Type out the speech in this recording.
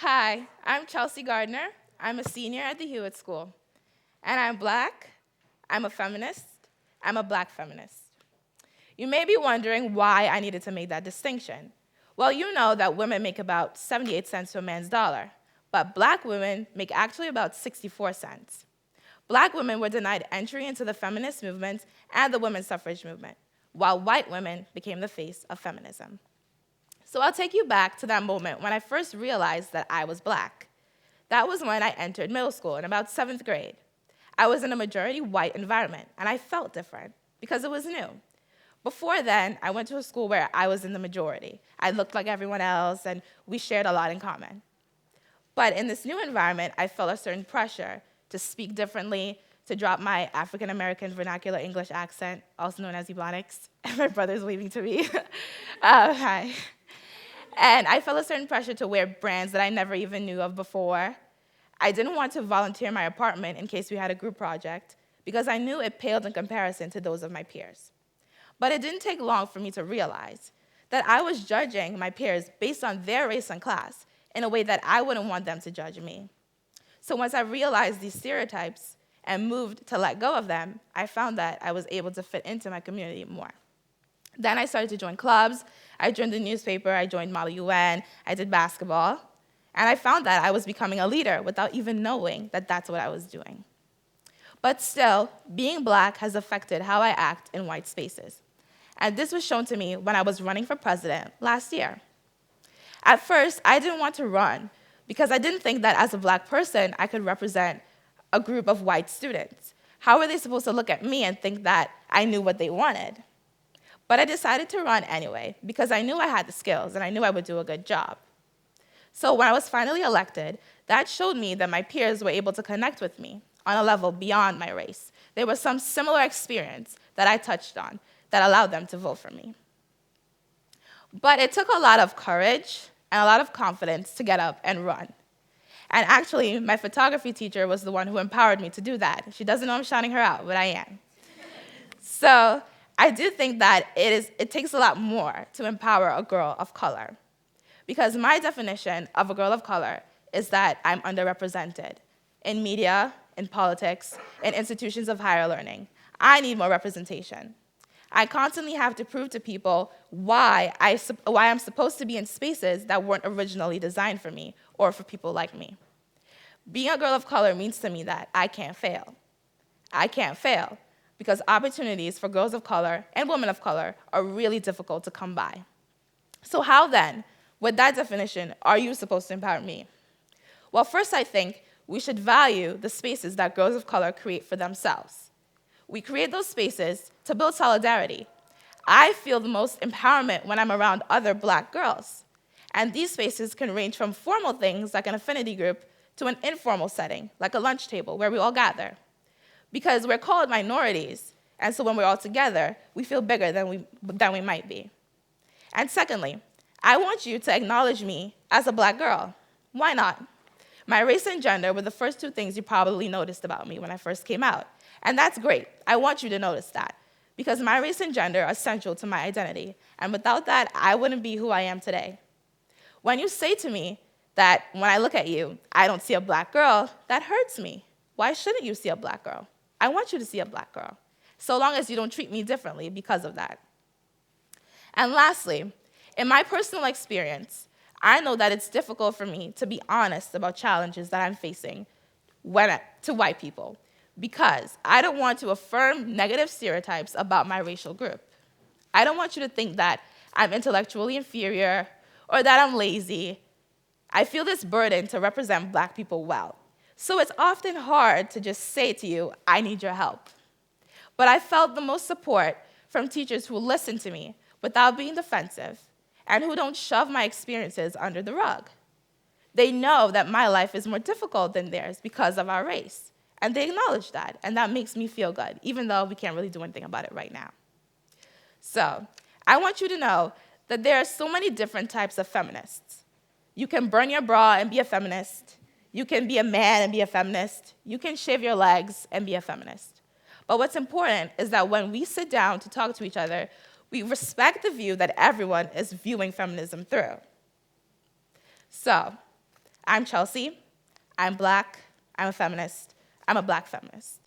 Hi, I'm Chelsea Gardner. I'm a senior at the Hewitt School. And I'm black, I'm a feminist, I'm a black feminist. You may be wondering why I needed to make that distinction. Well, you know that women make about 78 cents to a man's dollar, but black women make actually about 64 cents. Black women were denied entry into the feminist movement and the women's suffrage movement, while white women became the face of feminism. So I'll take you back to that moment when I first realized that I was black. That was when I entered middle school in about 7th grade. I was in a majority white environment, and I felt different because it was new. Before then, I went to a school where I was in the majority. I looked like everyone else, and we shared a lot in common. But in this new environment, I felt a certain pressure to speak differently, to drop my African-American vernacular English accent, also known as Ebonics. My brother's waving to me. Hi. And I felt a certain pressure to wear brands that I never even knew of before. I didn't want to volunteer my apartment in case we had a group project, because I knew it paled in comparison to those of my peers. But it didn't take long for me to realize that I was judging my peers based on their race and class in a way that I wouldn't want them to judge me. So once I realized these stereotypes and moved to let go of them, I found that I was able to fit into my community more. Then I started to join clubs. I joined the newspaper, I joined Model UN, I did basketball, and I found that I was becoming a leader without even knowing that that's what I was doing. But still, being black has affected how I act in white spaces. And this was shown to me when I was running for president last year. At first, I didn't want to run because I didn't think that as a black person, I could represent a group of white students. How were they supposed to look at me and think that I knew what they wanted? But I decided to run anyway because I knew I had the skills and I knew I would do a good job. So when I was finally elected, that showed me that my peers were able to connect with me on a level beyond my race. There was some similar experience that I touched on that allowed them to vote for me. But it took a lot of courage and a lot of confidence to get up and run. And actually, my photography teacher was the one who empowered me to do that. She doesn't know I'm shouting her out, but I am. So I do think that it takes a lot more to empower a girl of color, because my definition of a girl of color is that I'm underrepresented in media, in politics, in institutions of higher learning. I need more representation. I constantly have to prove to people why I'm supposed to be in spaces that weren't originally designed for me or for people like me. Being a girl of color means to me that I can't fail. I can't fail because opportunities for girls of color and women of color are really difficult to come by. So how then, with that definition, are you supposed to empower me? Well, first I think we should value the spaces that girls of color create for themselves. We create those spaces to build solidarity. I feel the most empowerment when I'm around other black girls. And these spaces can range from formal things like an affinity group to an informal setting, like a lunch table where we all gather. Because we're called minorities, and so when we're all together, we feel bigger than we might be. And secondly, I want you to acknowledge me as a black girl. Why not? My race and gender were the first two things you probably noticed about me when I first came out. And that's great. I want you to notice that, because my race and gender are central to my identity, and without that, I wouldn't be who I am today. When you say to me that when I look at you, I don't see a black girl, that hurts me. Why shouldn't you see a black girl? I want you to see a black girl, so long as you don't treat me differently because of that. And lastly, in my personal experience, I know that it's difficult for me to be honest about challenges that I'm facing to white people, because I don't want to affirm negative stereotypes about my racial group. I don't want you to think that I'm intellectually inferior or that I'm lazy. I feel this burden to represent black people well. So it's often hard to just say to you, I need your help. But I felt the most support from teachers who listen to me without being defensive and who don't shove my experiences under the rug. They know that my life is more difficult than theirs because of our race, and they acknowledge that, and that makes me feel good, even though we can't really do anything about it right now. So I want you to know that there are so many different types of feminists. You can burn your bra and be a feminist. You can be a man and be a feminist. You can shave your legs and be a feminist. But what's important is that when we sit down to talk to each other, we respect the view that everyone is viewing feminism through. So I'm Chelsea. I'm Black. I'm a feminist. I'm a Black feminist.